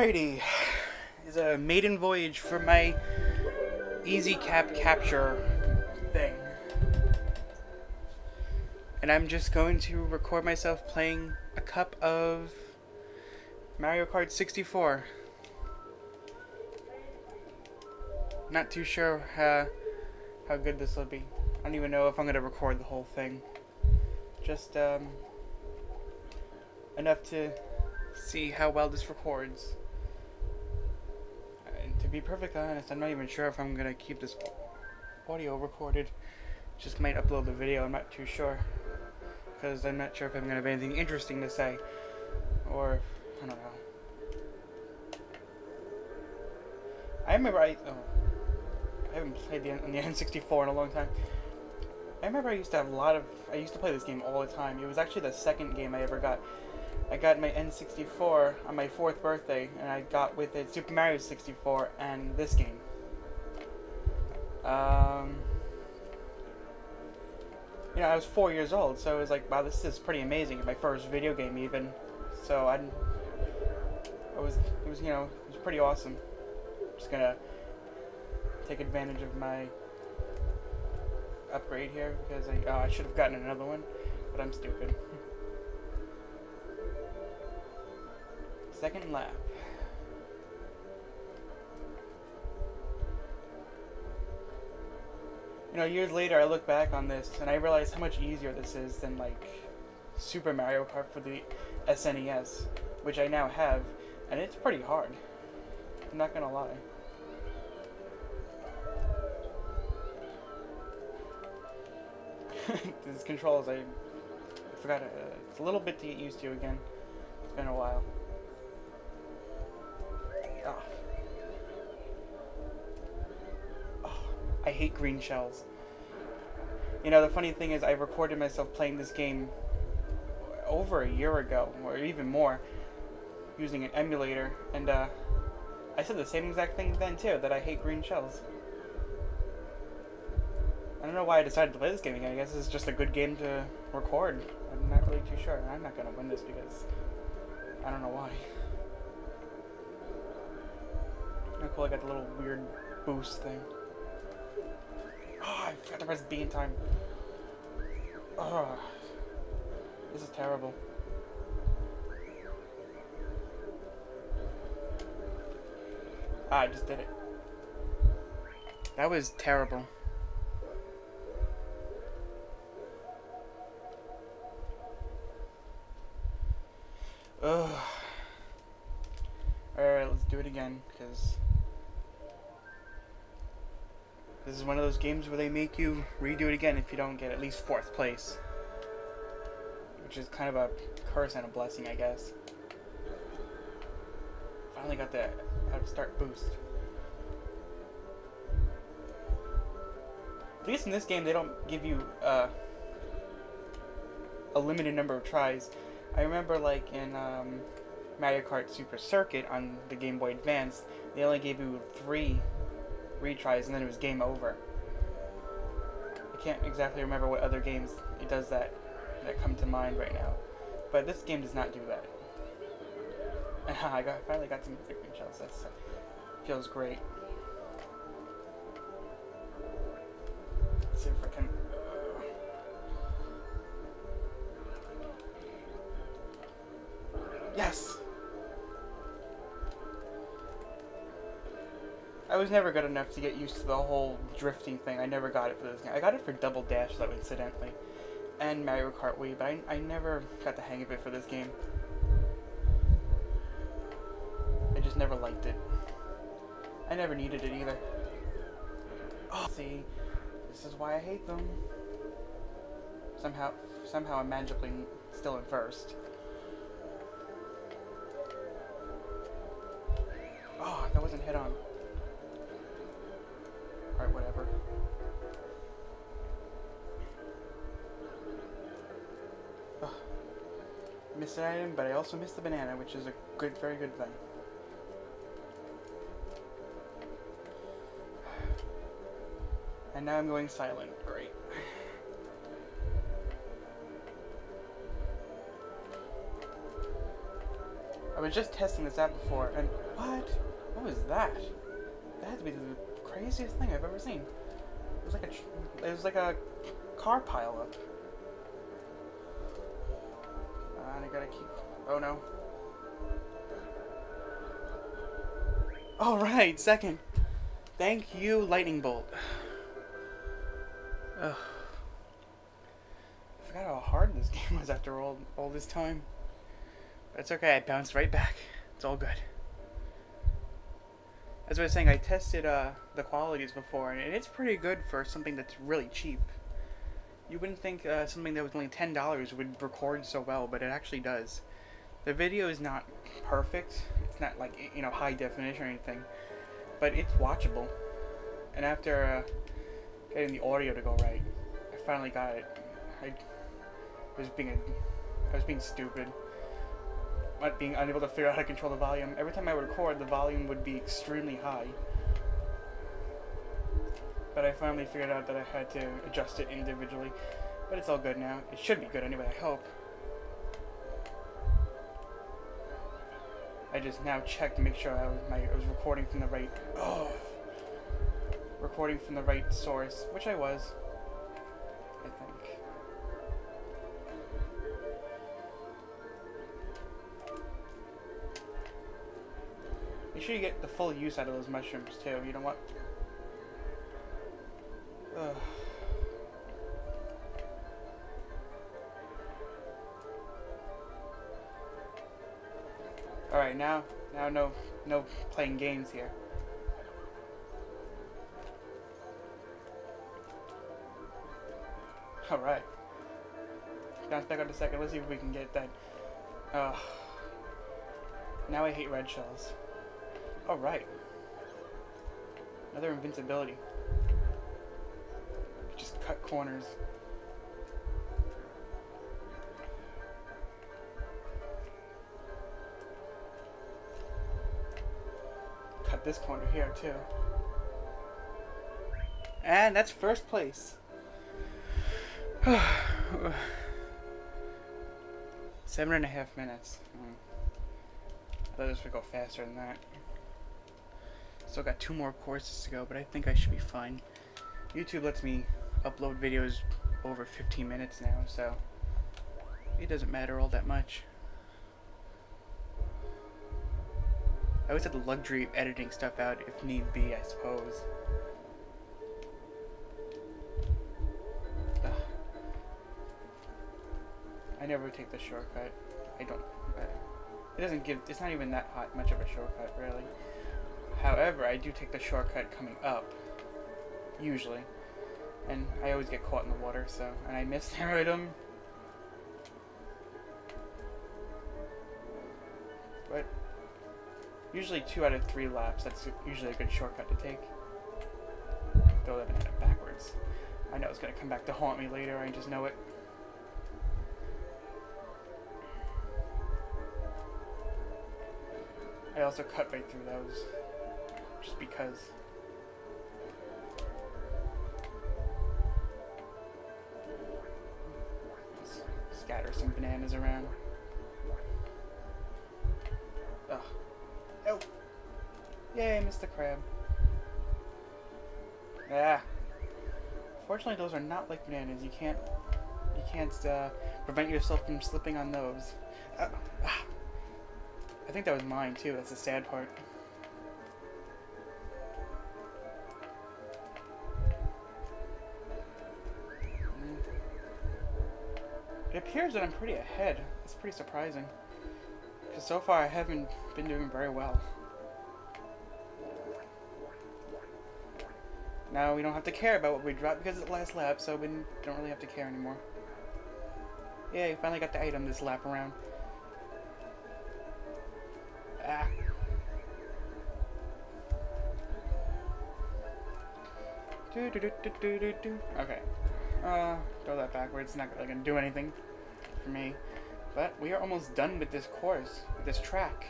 Alrighty, it's a maiden voyage for my EasyCap capture thing. And I'm just going to record myself playing a cup of Mario Kart 64. Not too sure how good this will be. I don't even know if I'm going to record the whole thing. Just enough to see how well this records. And to be perfectly honest, I'm not even sure if I'm going to keep this audio recorded. Just might upload the video, I'm not too sure. Because I'm not sure if I'm going to have anything interesting to say. Or, I don't know. I remember I haven't played on the N64 in a long time. I remember I used to play this game all the time. It was actually the second game I ever got. I got my N64 on my 4th birthday, and I got with it Super Mario 64 and this game. You know, I was 4 years old, so I was like, wow, this is pretty amazing. My first video game, even. So it was pretty awesome. Just gonna take advantage of my upgrade here because I should have gotten another one, but I'm stupid. Second lap. You know, years later I look back on this and I realize how much easier this is than like Super Mario Kart for the SNES, which I now have, and it's pretty hard. I'm not gonna lie. These controls, I forgot. It's a little bit to get used to again. It's been a while. Oh. Oh, I hate green shells. You know, the funny thing is I recorded myself playing this game over a year ago, or even more, using an emulator, and I said the same exact thing then too, that I hate green shells. I don't know why I decided to play this game again. I guess it's just a good game to record. I'm not really too sure. I'm not going to win this because I don't know why. Oh, cool, I got the little weird boost thing. Oh, I forgot to press B in time. Oh, this is terrible. Ah, I just did it. That was terrible. Ugh. Alright, let's do it again, because this is one of those games where they make you redo it again if you don't get at least 4th place. Which is kind of a curse and a blessing, I guess. Finally got the how to start boost. At least in this game they don't give you a limited number of tries. I remember, like, in Mario Kart Super Circuit on the Game Boy Advance, they only gave you 3 retries and then it was game over. I can't exactly remember what other games it does that come to mind right now. But this game does not do that. I finally got some green shells. That feels great. Let's see if I can... Yes! I was never good enough to get used to the whole drifting thing. I never got it for this game. I got it for Double Dash, though, incidentally. And Mario Kart Wii, but I never got the hang of it for this game. I just never liked it. I never needed it either. Oh, see, this is why I hate them. Somehow I'm magically still in first. Oh, that wasn't hit on. Alright, whatever. Ugh. Missed an item, but I also missed the banana, which is a very good thing. And now I'm going silent. Great. I was just testing this out before, and What? What was that? That had to be the craziest thing I've ever seen. It was like a car pileup. And I gotta keep. Oh no. All right, second. Thank you, lightning bolt. Ugh. I forgot how hard this game was after all this time. But it's okay. I bounced right back. It's all good. As I was saying, I tested the qualities before, and it's pretty good for something that's really cheap. You wouldn't think something that was only $10 would record so well, but it actually does. The video is not perfect. It's not like, you know, high definition or anything, but it's watchable. And after getting the audio to go right, I finally got it. I was being stupid. Being unable to figure out how to control the volume. Every time I would record, the volume would be extremely high. But I finally figured out that I had to adjust it individually. But it's all good now. It should be good anyway, I hope. I just now checked to make sure I was recording from the right... recording from the right source, which I was, I think. Make sure you get the full use out of those mushrooms too. You know what? Ugh. All right, now no playing games here. All right. Bounce back on a second. Let's see if we can get that. Now I hate red shells. All right. Another invincibility. Just cut corners. Cut this corner here too. And that's first place. 7.5 minutes. I thought this would go faster than that. Still got 2 more courses to go, but I think I should be fine. YouTube lets me upload videos over 15 minutes now, so it doesn't matter all that much. I always have the luxury of editing stuff out if need be, I suppose. Ugh. I never take the shortcut. I don't. It doesn't give. It's not even that much of a shortcut, really. However, I do take the shortcut coming up, usually, and I always get caught in the water. So, and I missed the item. But usually 2 out of 3 laps. That's usually a good shortcut to take. Throw that banana backwards. I know it's gonna come back to haunt me later. I just know it. I also cut right through those, just because. Let's scatter some bananas around. Ugh. Oh! Yay, I missed the crab. Ah. Fortunately, those are not like bananas. You can't prevent yourself from slipping on those. I think that was mine too. That's the sad part. It appears that I'm pretty ahead. It's pretty surprising. Because so far I haven't been doing very well. Now we don't have to care about what we dropped because it's the last lap, so we don't really have to care anymore. Yay, finally got the item this lap around. Ah. Okay. Throw that backwards. It's not really gonna do anything for me. But we are almost done with this course, with this track.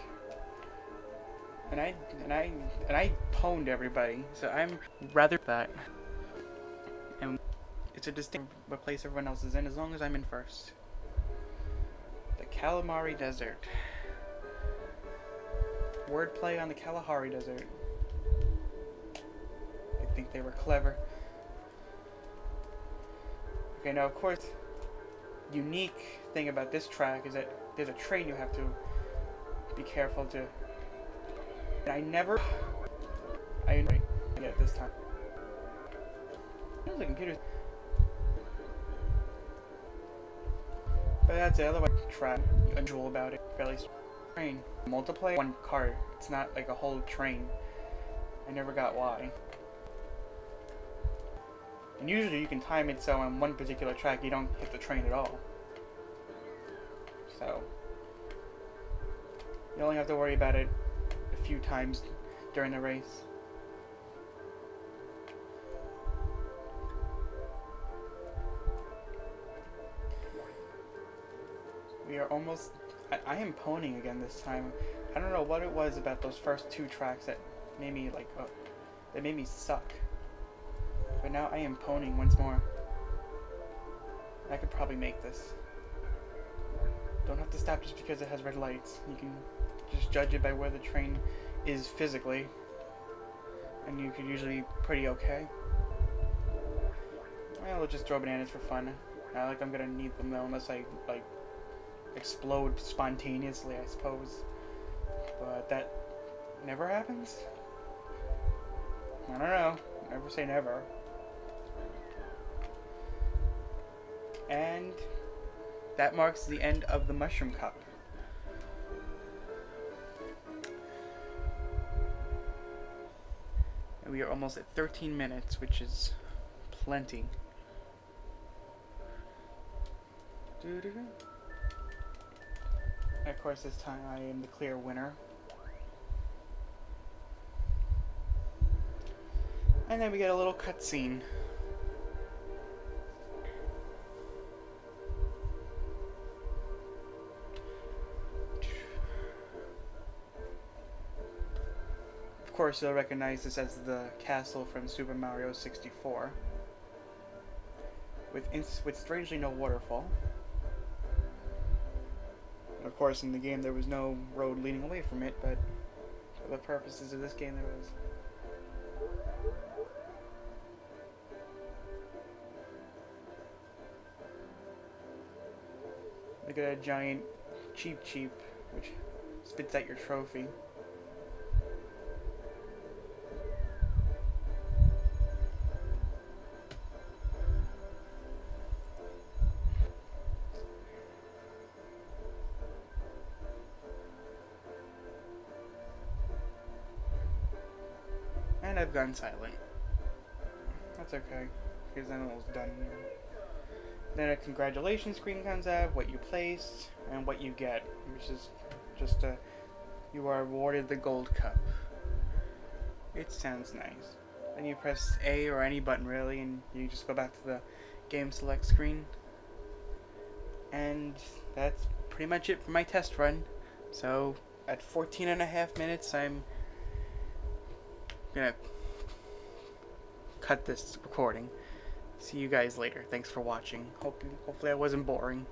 And I pwned everybody, so I'm rather that. And it's a distinct place everyone else is in, as long as I'm in first. The Calamari Desert. wordplay on the Kalahari Desert. I think they were clever. Okay, now of course, unique thing about this track is that there's a train you have to be careful to. And I get this time. The computer. But that's the other way track. Unusual about it. Fairly train. Multiplayer. One car. It's not like a whole train. I never got why. And usually you can time it so on one particular track you don't hit the train at all. So you only have to worry about it a few times during the race. We are almost... I am ponying again this time. I don't know what it was about those first two tracks that made me like... that made me suck. But now I am ponying once more. I could probably make this. Don't have to stop just because it has red lights. You can just judge it by where the train is physically. And you could usually be pretty okay. Well, we'll just throw bananas for fun. Not like I'm gonna need them though, unless I, like, explode spontaneously, I suppose. But that never happens? I don't know. Never say never. And that marks the end of the Mushroom Cup. And we are almost at 13 minutes, which is plenty. Of course, this time I am the clear winner. And then we get a little cutscene. Of course, you'll recognize this as the castle from Super Mario 64, with strangely no waterfall. Of course, in the game there was no road leading away from it, but for the purposes of this game there was. Look at that giant Cheep, which spits out your trophy. And I've gone silent. That's okay, because I'm almost done. Then a congratulations screen comes out, what you placed, and what you get, which is just you are awarded the Gold Cup. It sounds nice. Then you press A or any button really, and you just go back to the game select screen. And that's pretty much it for my test run. So at 14.5 minutes, I'm gonna cut this recording. See you guys later. Thanks for watching. Hopefully I wasn't boring.